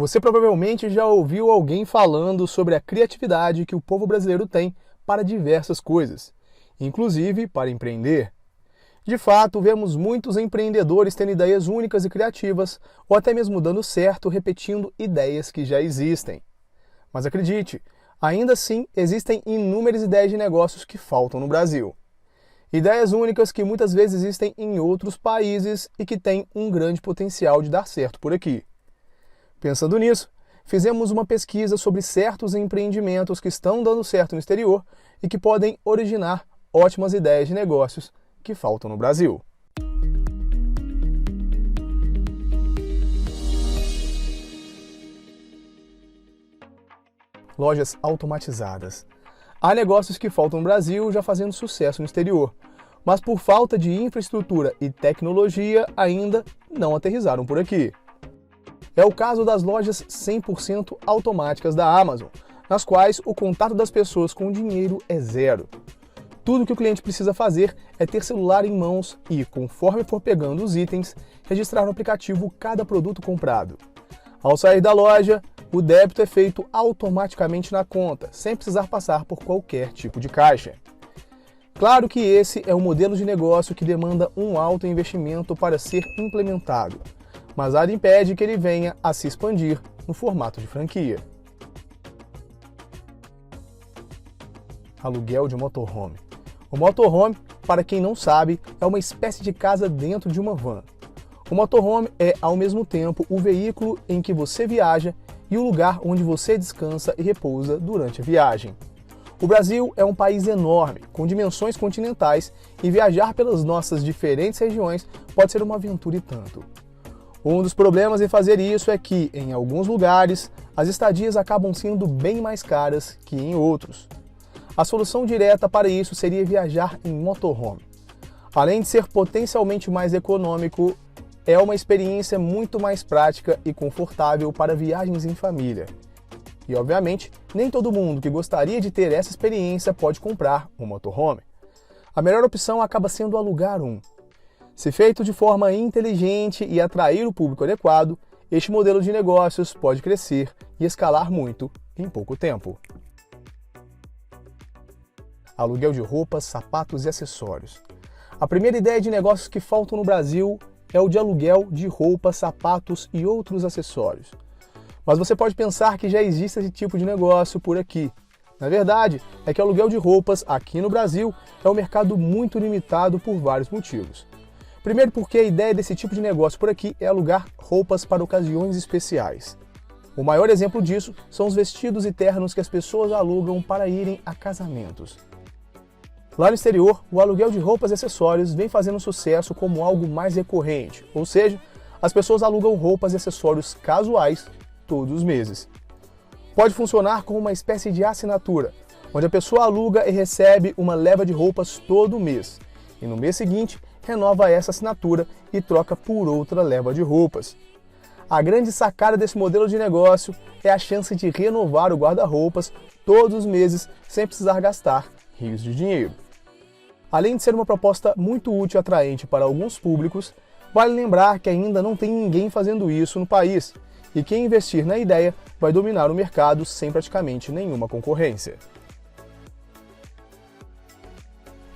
Você provavelmente já ouviu alguém falando sobre a criatividade que o povo brasileiro tem para diversas coisas, inclusive para empreender. De fato, vemos muitos empreendedores tendo ideias únicas e criativas, ou até mesmo dando certo repetindo ideias que já existem. Mas acredite, ainda assim existem inúmeras ideias de negócios que faltam no Brasil. Ideias únicas que muitas vezes existem em outros países e que têm um grande potencial de dar certo por aqui. Pensando nisso, fizemos uma pesquisa sobre certos empreendimentos que estão dando certo no exterior e que podem originar ótimas ideias de negócios que faltam no Brasil. Lojas automatizadas. Há negócios que faltam no Brasil já fazendo sucesso no exterior, mas por falta de infraestrutura e tecnologia ainda não aterrizaram por aqui. É o caso das lojas 100% automáticas da Amazon, nas quais o contato das pessoas com o dinheiro é zero. Tudo que o cliente precisa fazer é ter celular em mãos e, conforme for pegando os itens, registrar no aplicativo cada produto comprado. Ao sair da loja, o débito é feito automaticamente na conta, sem precisar passar por qualquer tipo de caixa. Claro que esse é um modelo de negócio que demanda um alto investimento para ser implementado, mas nada impede que ele venha a se expandir no formato de franquia. Aluguel de motorhome. O motorhome, para quem não sabe, é uma espécie de casa dentro de uma van. O motorhome é, ao mesmo tempo, o veículo em que você viaja e o lugar onde você descansa e repousa durante a viagem. O Brasil é um país enorme, com dimensões continentais, e viajar pelas nossas diferentes regiões pode ser uma aventura e tanto. Um dos problemas em fazer isso é que, em alguns lugares, as estadias acabam sendo bem mais caras que em outros. A solução direta para isso seria viajar em motorhome. Além de ser potencialmente mais econômico, é uma experiência muito mais prática e confortável para viagens em família. E, obviamente, nem todo mundo que gostaria de ter essa experiência pode comprar um motorhome. A melhor opção acaba sendo alugar um. Se feito de forma inteligente e atrair o público adequado, este modelo de negócios pode crescer e escalar muito em pouco tempo. Aluguel de roupas, sapatos e acessórios. A primeira ideia de negócios que faltam no Brasil é o de aluguel de roupas, sapatos e outros acessórios. Mas você pode pensar que já existe esse tipo de negócio por aqui. Na verdade, é que o aluguel de roupas aqui no Brasil é um mercado muito limitado por vários motivos. Primeiro porque a ideia desse tipo de negócio por aqui é alugar roupas para ocasiões especiais. O maior exemplo disso são os vestidos e ternos que as pessoas alugam para irem a casamentos. Lá no exterior, o aluguel de roupas e acessórios vem fazendo sucesso como algo mais recorrente, ou seja, as pessoas alugam roupas e acessórios casuais todos os meses. Pode funcionar como uma espécie de assinatura, onde a pessoa aluga e recebe uma leva de roupas todo mês, e no mês seguinte renova essa assinatura e troca por outra leva de roupas. A grande sacada desse modelo de negócio é a chance de renovar o guarda-roupas todos os meses sem precisar gastar rios de dinheiro. Além de ser uma proposta muito útil e atraente para alguns públicos, vale lembrar que ainda não tem ninguém fazendo isso no país, e quem investir na ideia vai dominar o mercado sem praticamente nenhuma concorrência.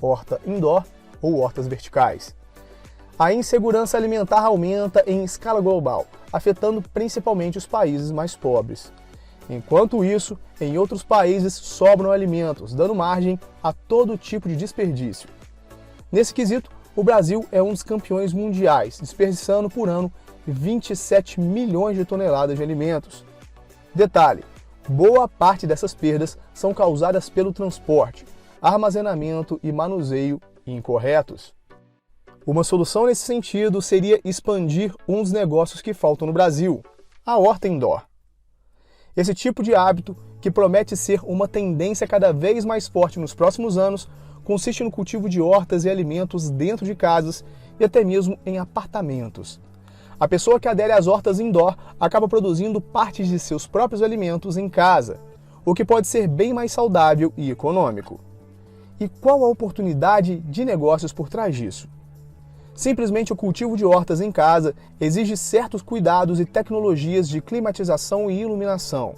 Horta indoor ou hortas verticais. A insegurança alimentar aumenta em escala global, afetando principalmente os países mais pobres. Enquanto isso, em outros países sobram alimentos, dando margem a todo tipo de desperdício. Nesse quesito, o Brasil é um dos campeões mundiais, desperdiçando por ano 27 milhões de toneladas de alimentos. Detalhe, boa parte dessas perdas são causadas pelo transporte, armazenamento e manuseio incorretos. Uma solução nesse sentido seria expandir um dos negócios que faltam no Brasil, a horta indoor. Esse tipo de hábito, que promete ser uma tendência cada vez mais forte nos próximos anos, consiste no cultivo de hortas e alimentos dentro de casas e até mesmo em apartamentos. A pessoa que adere às hortas indoor acaba produzindo partes de seus próprios alimentos em casa, o que pode ser bem mais saudável e econômico. E qual a oportunidade de negócios por trás disso? Simplesmente o cultivo de hortas em casa exige certos cuidados e tecnologias de climatização e iluminação.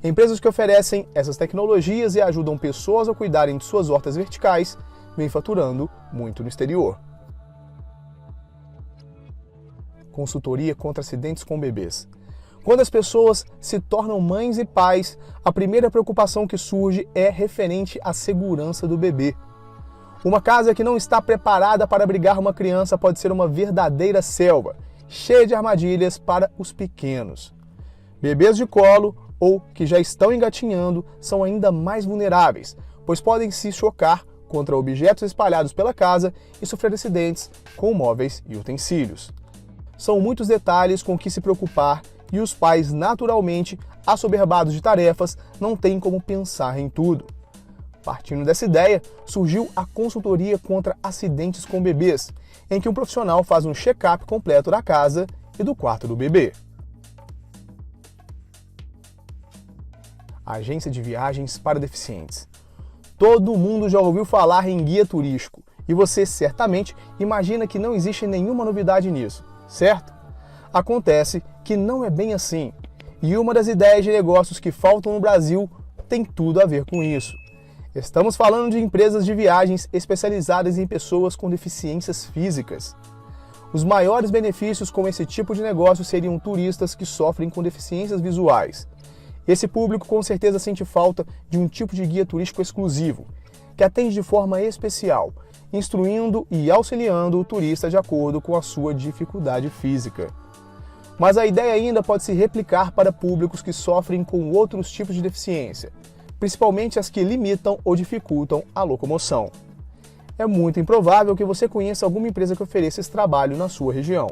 Empresas que oferecem essas tecnologias e ajudam pessoas a cuidarem de suas hortas verticais vêm faturando muito no exterior. Consultoria contra acidentes com bebês. Quando as pessoas se tornam mães e pais, a primeira preocupação que surge é referente à segurança do bebê. Uma casa que não está preparada para abrigar uma criança pode ser uma verdadeira selva, cheia de armadilhas para os pequenos. Bebês de colo ou que já estão engatinhando são ainda mais vulneráveis, pois podem se chocar contra objetos espalhados pela casa e sofrer acidentes com móveis e utensílios. São muitos detalhes com que se preocupar e os pais, naturalmente, assoberbados de tarefas, não têm como pensar em tudo. Partindo dessa ideia, surgiu a consultoria contra acidentes com bebês, em que um profissional faz um check-up completo da casa e do quarto do bebê. Agência de viagens para deficientes. Todo mundo já ouviu falar em guia turístico, e você certamente imagina que não existe nenhuma novidade nisso, certo? Acontece que não é bem assim, e uma das ideias de negócios que faltam no Brasil tem tudo a ver com isso. Estamos falando de empresas de viagens especializadas em pessoas com deficiências físicas. Os maiores benefícios com esse tipo de negócio seriam turistas que sofrem com deficiências visuais. Esse público com certeza sente falta de um tipo de guia turístico exclusivo, que atende de forma especial, instruindo e auxiliando o turista de acordo com a sua dificuldade física. Mas a ideia ainda pode se replicar para públicos que sofrem com outros tipos de deficiência, principalmente as que limitam ou dificultam a locomoção. É muito improvável que você conheça alguma empresa que ofereça esse trabalho na sua região.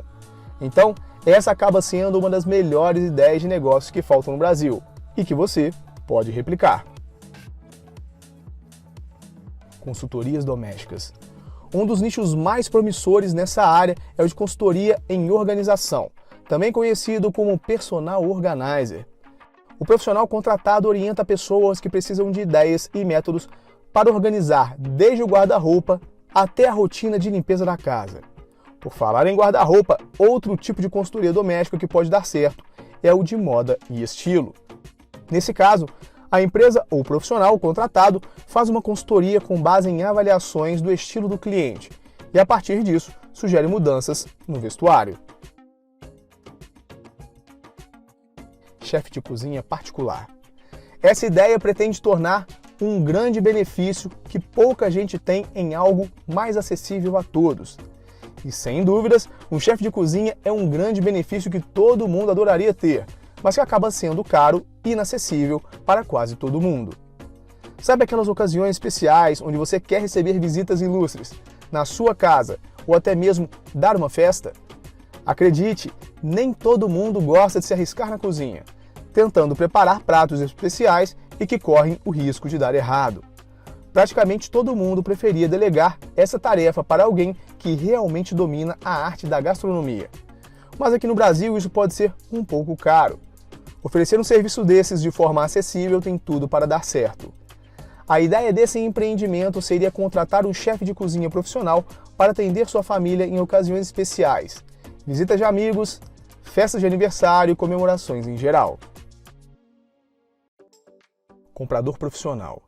Então, essa acaba sendo uma das melhores ideias de negócios que faltam no Brasil e que você pode replicar. Consultorias domésticas. Um dos nichos mais promissores nessa área é o de consultoria em organização, também conhecido como personal organizer. O profissional contratado orienta pessoas que precisam de ideias e métodos para organizar desde o guarda-roupa até a rotina de limpeza da casa. Por falar em guarda-roupa, outro tipo de consultoria doméstica que pode dar certo é o de moda e estilo. Nesse caso, a empresa ou profissional contratado faz uma consultoria com base em avaliações do estilo do cliente e, a partir disso, sugere mudanças no vestuário. Chefe de cozinha particular. Essa ideia pretende tornar um grande benefício que pouca gente tem em algo mais acessível a todos. E sem dúvidas, um chefe de cozinha é um grande benefício que todo mundo adoraria ter, mas que acaba sendo caro e inacessível para quase todo mundo. Sabe aquelas ocasiões especiais onde você quer receber visitas ilustres na sua casa ou até mesmo dar uma festa? Acredite, nem todo mundo gosta de se arriscar na cozinha, tentando preparar pratos especiais e que correm o risco de dar errado. Praticamente todo mundo preferia delegar essa tarefa para alguém que realmente domina a arte da gastronomia. Mas aqui no Brasil isso pode ser um pouco caro. Oferecer um serviço desses de forma acessível tem tudo para dar certo. A ideia desse empreendimento seria contratar um chefe de cozinha profissional para atender sua família em ocasiões especiais, visitas de amigos, festas de aniversário e comemorações em geral. Comprador profissional.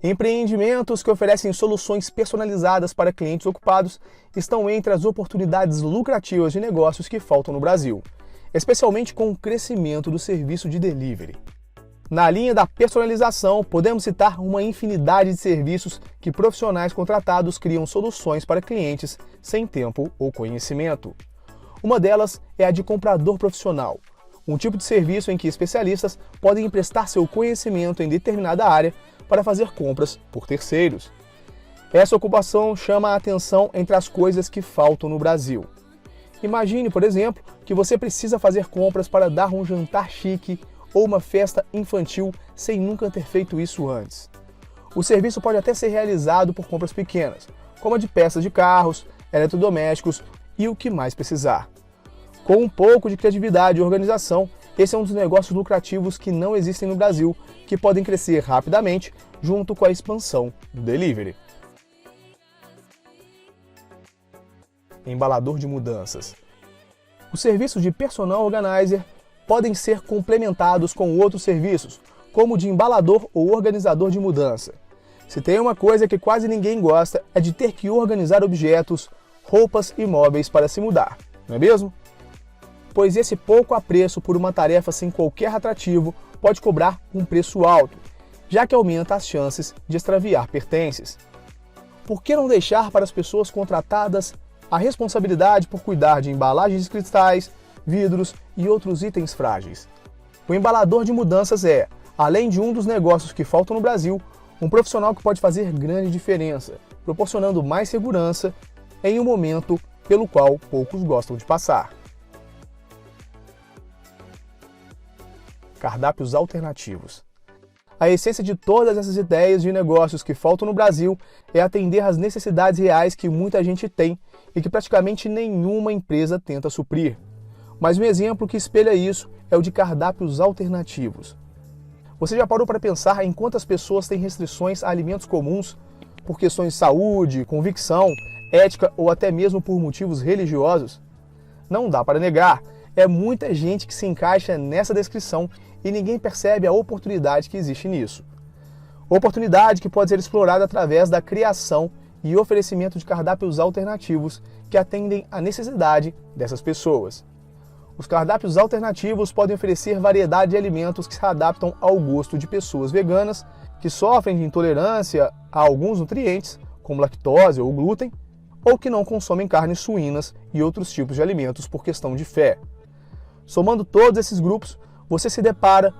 Empreendimentos que oferecem soluções personalizadas para clientes ocupados estão entre as oportunidades lucrativas de negócios que faltam no Brasil, especialmente com o crescimento do serviço de delivery. Na linha da personalização, podemos citar uma infinidade de serviços que profissionais contratados criam soluções para clientes sem tempo ou conhecimento. Uma delas é a de comprador profissional, um tipo de serviço em que especialistas podem emprestar seu conhecimento em determinada área para fazer compras por terceiros. Essa ocupação chama a atenção entre as coisas que faltam no Brasil. Imagine, por exemplo, que você precisa fazer compras para dar um jantar chique ou uma festa infantil sem nunca ter feito isso antes. O serviço pode até ser realizado por compras pequenas, como a de peças de carros, eletrodomésticos e o que mais precisar. Com um pouco de criatividade e organização, esse é um dos negócios lucrativos que não existem no Brasil, que podem crescer rapidamente junto com a expansão do delivery. embalador de mudanças. Os serviços de personal organizer podem ser complementados com outros serviços, como o de embalador ou organizador de mudança. Se tem uma coisa que quase ninguém gosta, é de ter que organizar objetos, roupas e móveis para se mudar, não é mesmo? Pois esse pouco apreço por uma tarefa sem qualquer atrativo pode cobrar um preço alto, já que aumenta as chances de extraviar pertences. Por que não deixar para as pessoas contratadas a responsabilidade por cuidar de embalagens de cristais, vidros e outros itens frágeis? O embalador de mudanças é, além de um dos negócios que faltam no Brasil, um profissional que pode fazer grande diferença, proporcionando mais segurança em um momento pelo qual poucos gostam de passar. Cardápios alternativos. A essência de todas essas ideias de negócios que faltam no Brasil é atender às necessidades reais que muita gente tem e que praticamente nenhuma empresa tenta suprir. Mas um exemplo que espelha isso é o de cardápios alternativos. Você já parou para pensar em quantas pessoas têm restrições a alimentos comuns por questões de saúde, convicção, ética ou até mesmo por motivos religiosos? Não dá para negar, é muita gente que se encaixa nessa descrição e ninguém percebe a oportunidade que existe nisso. Oportunidade que pode ser explorada através da criação e oferecimento de cardápios alternativos que atendem à necessidade dessas pessoas. Os cardápios alternativos podem oferecer variedade de alimentos que se adaptam ao gosto de pessoas veganas que sofrem de intolerância a alguns nutrientes, como lactose ou glúten, ou que não consomem carnes suínas e outros tipos de alimentos por questão de fé. Somando todos esses grupos, você se depara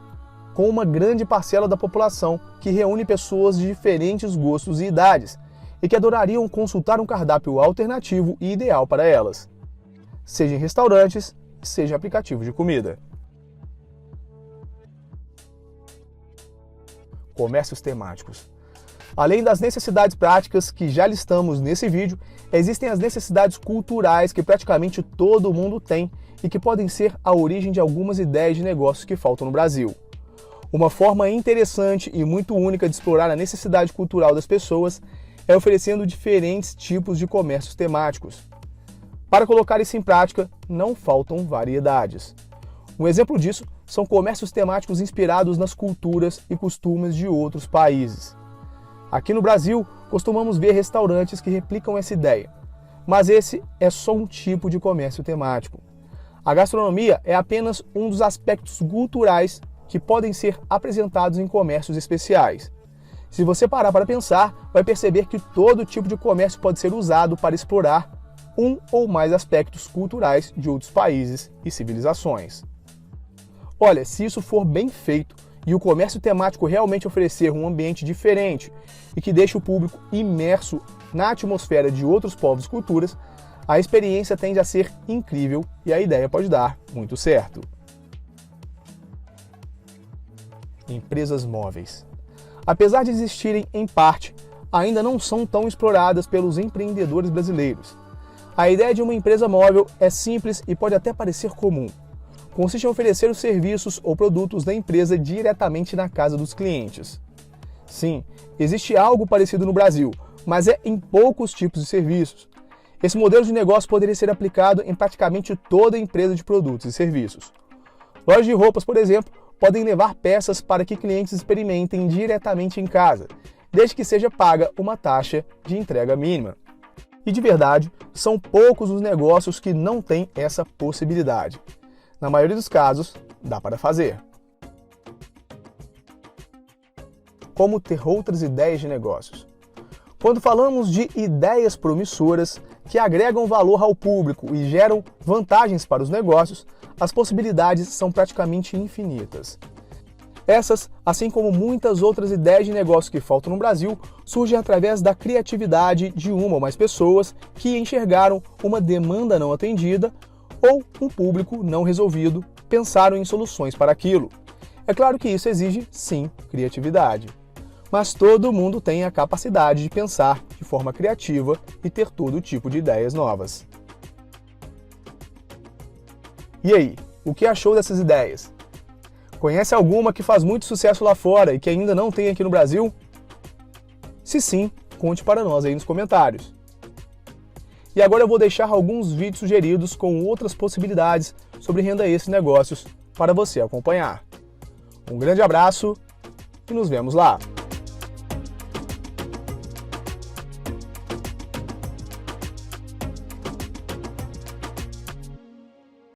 com uma grande parcela da população que reúne pessoas de diferentes gostos e idades e que adorariam consultar um cardápio alternativo e ideal para elas, seja em restaurantes, seja em aplicativos de comida. Comércios temáticos. Além das necessidades práticas que já listamos nesse vídeo, existem as necessidades culturais que praticamente todo mundo tem e que podem ser a origem de algumas ideias de negócios que faltam no Brasil. Uma forma interessante e muito única de explorar a necessidade cultural das pessoas é oferecendo diferentes tipos de comércios temáticos. Para colocar isso em prática, não faltam variedades. Um exemplo disso são comércios temáticos inspirados nas culturas e costumes de outros países. Aqui no Brasil, costumamos ver restaurantes que replicam essa ideia, mas esse é só um tipo de comércio temático. A gastronomia é apenas um dos aspectos culturais que podem ser apresentados em comércios especiais. Se você parar para pensar, vai perceber que todo tipo de comércio pode ser usado para explorar um ou mais aspectos culturais de outros países e civilizações. Olha, se isso for bem feito e o comércio temático realmente oferecer um ambiente diferente e que deixe o público imerso na atmosfera de outros povos e culturas, a experiência tende a ser incrível e a ideia pode dar muito certo. Empresas móveis. Apesar de existirem em parte, ainda não são tão exploradas pelos empreendedores brasileiros. A ideia de uma empresa móvel é simples e pode até parecer comum. Consiste em oferecer os serviços ou produtos da empresa diretamente na casa dos clientes. Sim, existe algo parecido no Brasil, mas é em poucos tipos de serviços. Esse modelo de negócio poderia ser aplicado em praticamente toda empresa de produtos e serviços. Lojas de roupas, por exemplo, podem levar peças para que clientes experimentem diretamente em casa, desde que seja paga uma taxa de entrega mínima. E de verdade, são poucos os negócios que não têm essa possibilidade. Na maioria dos casos, dá para fazer. Como ter outras ideias de negócios? Quando falamos de ideias promissoras que agregam valor ao público e geram vantagens para os negócios, as possibilidades são praticamente infinitas. Essas, assim como muitas outras ideias de negócio que faltam no Brasil, surgem através da criatividade de uma ou mais pessoas que enxergaram uma demanda não atendida ou um público não resolvido, pensaram em soluções para aquilo. É claro que isso exige, sim, criatividade. Mas todo mundo tem a capacidade de pensar de forma criativa e ter todo tipo de ideias novas. E aí, o que achou dessas ideias? Conhece alguma que faz muito sucesso lá fora e que ainda não tem aqui no Brasil? Se sim, conte para nós aí nos comentários. E agora eu vou deixar alguns vídeos sugeridos com outras possibilidades sobre renda extra e negócios para você acompanhar. Um grande abraço e nos vemos lá!